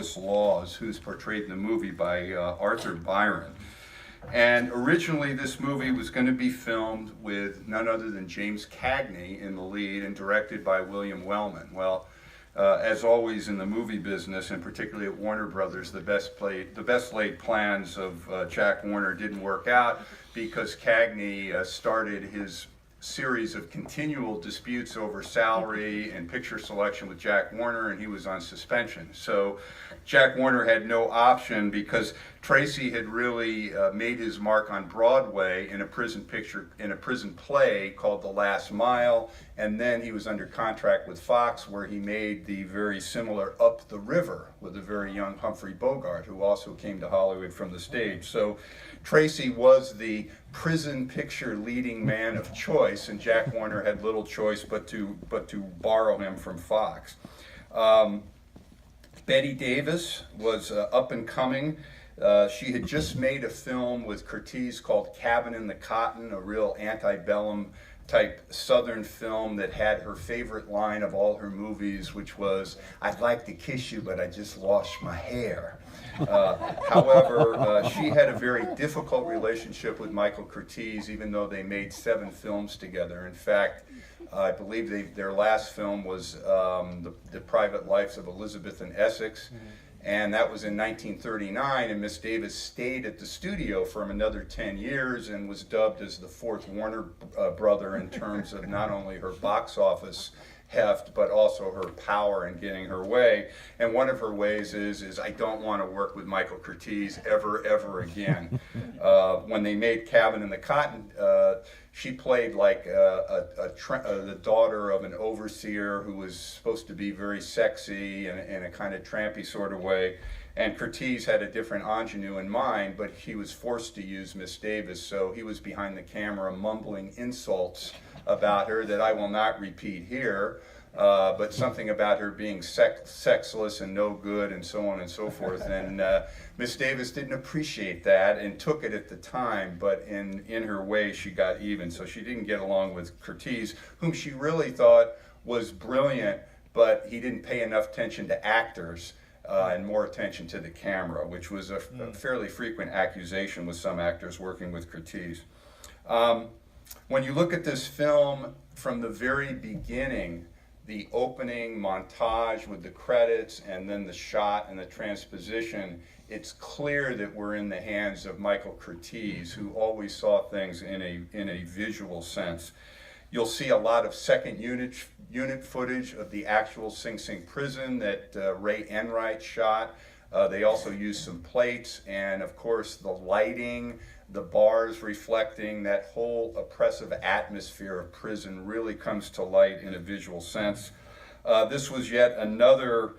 Lois Laws, who's portrayed in the movie by Arthur Byron. And originally this movie was going to be filmed with none other than James Cagney in the lead and directed by William Wellman. Well, as always in the movie business, and particularly at Warner Brothers, the best laid plans of Jack Warner didn't work out because Cagney started his series of continual disputes over salary and picture selection with Jack Warner, and he was on suspension. So Jack Warner had no option because Tracy had really made his mark on Broadway in a prison play called The Last Mile, and then he was under contract with Fox, where he made the very similar Up the River with a very young Humphrey Bogart, who also came to Hollywood from the stage. So Tracy was the prison picture leading man of choice, and Jack Warner had little choice but to borrow him from Fox. Bette Davis was up and coming. She had just made a film with Curtiz called Cabin in the Cotton, a real antebellum type Southern film that had her favorite line of all her movies, which was, "I'd like to kiss you, but I just lost my hair." However, she had a very difficult relationship with Michael Curtiz, even though they made 7 films together. In fact, I believe their last film was the Private Lives of Elizabeth and Essex, and that was in 1939, and Miss Davis stayed at the studio for another 10 years and was dubbed as the fourth Warner brother in terms of not only her box office heft, but also her power in getting her way. And one of her ways is I don't want to work with Michael Curtiz ever again. When they made Cabin in the Cotton, she played like the daughter of an overseer who was supposed to be very sexy in a kind of trampy sort of way. And Curtiz had a different ingenue in mind, but he was forced to use Miss Davis, so he was behind the camera mumbling insults about her that I will not repeat here, but something about her being sexless and no good and so on and so forth. And Miss Davis didn't appreciate that and took it at the time, but in her way she got even. So she didn't get along with Curtiz, whom she really thought was brilliant, but he didn't pay enough attention to actors and more attention to the camera, which was a fairly frequent accusation with some actors working with Curtiz. When you look at this film from the very beginning, the opening montage with the credits and then the shot and the transposition, it's clear that we're in the hands of Michael Curtiz, who always saw things in a visual sense. You'll see a lot of second unit footage of the actual Sing Sing prison that Ray Enright shot. They also used some plates, and of course the lighting, the bars reflecting that whole oppressive atmosphere of prison really comes to light in a visual sense. This was yet another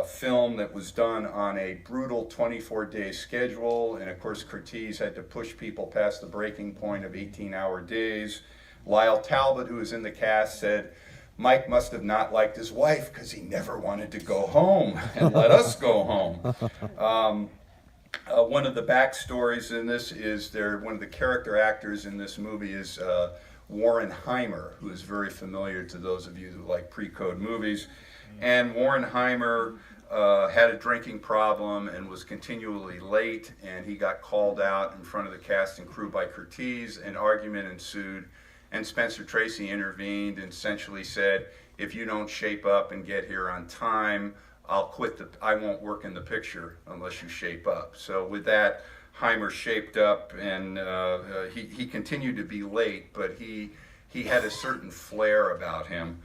film that was done on a brutal 24-day schedule, and of course Curtiz had to push people past the breaking point of 18-hour days. Lyle Talbot, who was in the cast, said, "Mike must have not liked his wife because he never wanted to go home and let us go home." One of the backstories in this is one of the character actors in this movie is Warren Heimer, who is very familiar to those of you who like pre-code movies. And Warren Heimer had a drinking problem and was continually late, and he got called out in front of the cast and crew by Curtiz. An argument ensued, and Spencer Tracy intervened and essentially said, "If you don't shape up and get here on time, I'll quit. I won't work in the picture unless you shape up." So with that, Heimer shaped up, and he continued to be late, but he had a certain flair about him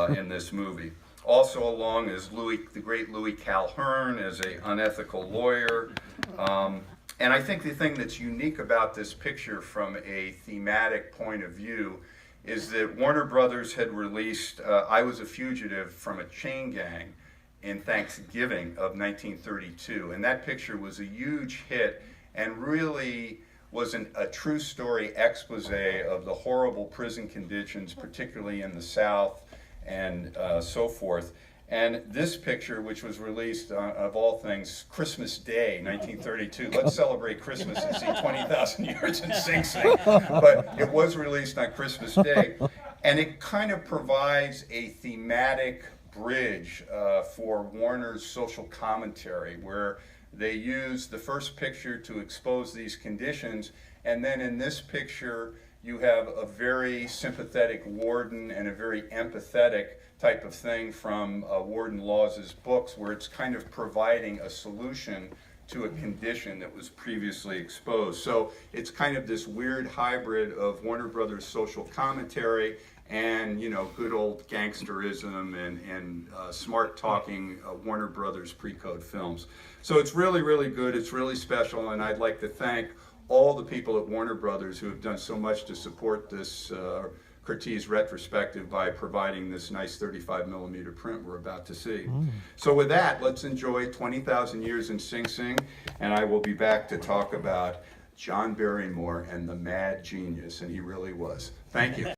in this movie. Also along is the great Louis Calhern as an unethical lawyer. And I think the thing that's unique about this picture from a thematic point of view is that Warner Brothers had released I Was a Fugitive from a Chain Gang in Thanksgiving of 1932. And that picture was a huge hit and really was a true story expose of the horrible prison conditions, particularly in the South and so forth. And this picture, which was released of all things, Christmas Day, 1932. Let's celebrate Christmas and see 20,000 Years in Sing Sing. But it was released on Christmas Day, and it kind of provides a thematic bridge for Warner's social commentary, where they used the first picture to expose these conditions, and then in this picture you have a very sympathetic warden and a very empathetic type of thing from Warden Laws's books, where it's kind of providing a solution to a condition that was previously exposed. So it's kind of this weird hybrid of Warner Brothers social commentary and, you know, good old gangsterism and smart talking Warner Brothers pre-code films. So it's really, really good. It's really special, and I'd like to thank all the people at Warner Brothers who have done so much to support this Curtiz retrospective by providing this nice 35mm print we're about to see. So with that, let's enjoy 20,000 Years in Sing Sing, and I will be back to talk about John Barrymore and the mad genius, and he really was. Thank you.